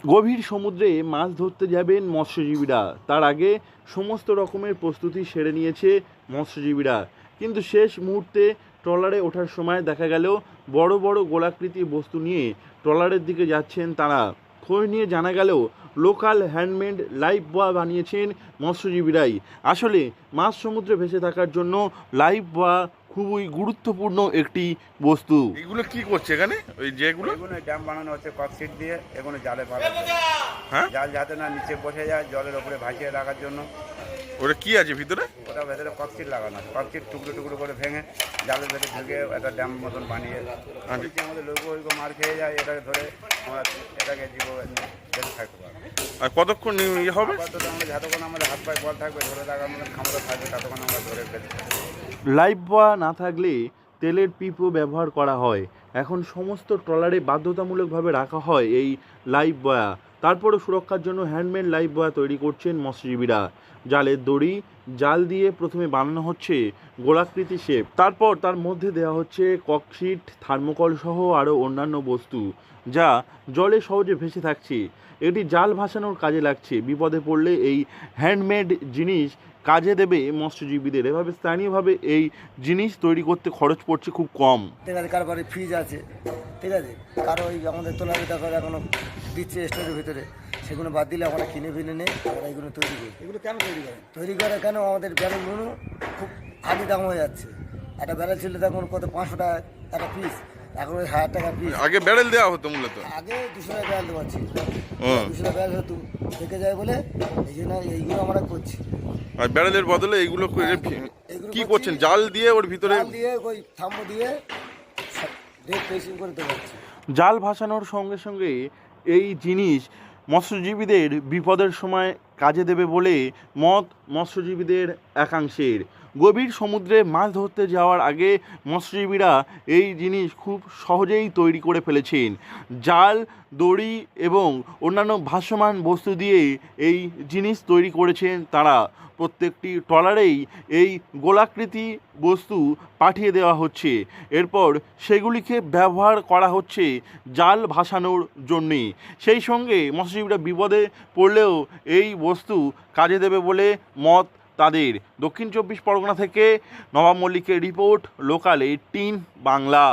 গভীর সমুদ্রে মাছ ধরতে যাবেন মৎস্যজীবীরা। তার আগে সমস্ত রকমের প্রস্তুতি সেরে নিয়েছে মৎস্যজীবীরা, কিন্তু শেষ মুহূর্তে ট্রলারে ওঠার সময় দেখা গেল বড় বড় গোলাকৃতি বস্তু নিয়ে ট্রলারের দিকে যাচ্ছেন তারা। খোঁজ নিয়ে জানা গেল লোকাল হ্যান্ডমেড লাইফ বয় বানিয়েছেন মৎস্যজীবীরাই। আসলে মাছ সমুদ্রে ভেসে থাকার জন্য লাইফ বয় খুবই গুরুত্বপূর্ণ একটি বস্তু। এগুলো কি করছে এখানে, ওই যেগুলো? এগুলো ড্যাম বানানো হচ্ছে ককশিট দিয়ে, এগুলো জালে পাওয়া যায়। হ্যাঁ, জাল যাতে না নিচে বসে যায়, জলের উপরে ভাসিয়ে রাখার জন্য। ওটা কি আছে ভিতরে? ওটা ভেতরে ককশিট লাগানো আছে। ককশিট টুকরো টুকরো করে ভেঙে জালের ভেতরে ঢুকে একটা ড্যাম মতন বানিয়ে আমাদের লোক মার খেয়ে যায়, এটাকে ধরে আমরা এটাকে জীবন বেঁচে থাকতে পারবো। আর কতক্ষণ ইয়ে হবে? আপাতত আমরা যতক্ষণ আমাদের হাত পায়ে বল থাকবে, ধরে রাখার মতন ক্ষমতা থাকবে, ততক্ষণ আমরা ধরে বেঁচে থাকবো। লাইফ বয় না থাকলে তেলের পিপও ব্যবহার করা হয়। এখন সমস্ত ট্রলারে বাধ্যতামূলকভাবে রাখা হয় এই লাইফ বয়া। তারপরও সুরক্ষার জন্য হ্যান্ডমেড লাইফ বয়া তৈরি করছেন মৎস্যজীবীরা। জালের দড়ি জাল দিয়ে প্রথমে বানানো হচ্ছে গোলাকৃতি শেপ, তারপর তার মধ্যে দেওয়া হচ্ছে ককশিট, থার্মোকল সহ আরও অন্যান্য বস্তু, যা জলে সহজে ভেসে থাকছে। এটি জাল ভাসানোর কাজে লাগছে। বিপদে পড়লে এই হ্যান্ডমেড জিনিস কাজে দেবে মৎস্যজীবীদের। এভাবে স্থানীয়ভাবে এই জিনিস তৈরি করতে খরচ পড়ছে খুব কম। ঠিক আছে, কারো বাড়ি ফ্রিজ আছে, ঠিক আছে, কারো ওই আমাদের তোলার দেখা এখনো দিচ্ছে স্টোরের ভিতরে, সেগুলো বাদ দিলে আমরা কিনে ফিনে নেই, আমরা এগুলো তৈরি করি। এগুলো কেন তৈরি করে কেন আমাদের ব্যারেল নুনু খুব আদি দাম হয়ে যাচ্ছে। একটা ব্যারেল ছিল তখন কত 500 টাকা একটা পিস, এখন 1000 টাকা পিস। আগে ব্যারেল দেওয়া হতো মূলত, আগে 200 টাকা ব্যারেল দেওয়া ছিল, 200 টাকা ব্যারেল হতো, থেকে যায় বলে এই জন্য এইগুলো আমরা করছি। আর ব্যারেলের বদলে এইগুলো কি করছি, করছেন? জাল দিয়ে ওর ভিতরে জাল দিয়ে ওই থাম্বো দিয়ে পেশিং করে দেওয়া হচ্ছে। জাল ভাসানোর সঙ্গে সঙ্গে এই জিনিস মৎস্যজীবীদের বিপদের সময় কাজে দেবে বলে মত মৎস্যজীবীদের একাংশের। গভীর সমুদ্রে মাছ ধরতে যাওয়ার আগে মৎস্যজীবীরা এই জিনিস খুব সহজেই তৈরি করে ফেলেছেন। জাল, দড়ি এবং অন্যান্য ভাসমান বস্তু দিয়ে এই জিনিস তৈরি করেছেন তারা। প্রত্যেকটি ট্রলারেই এই গোলাকৃতি বস্তু পাঠিয়ে দেওয়া হচ্ছে। এরপর সেগুলিকে ব্যবহার করা হচ্ছে জাল ভাসানোর জন্যে। সেই সঙ্গে মৎস্যজীবীরা বিপদে পড়লেও এই বস্তু কাজে দেবে বলে মত তাদের। দক্ষিণ 24 পরগনা থেকে নবাব মল্লিকের রিপোর্ট, লোকাল 18 বাংলা।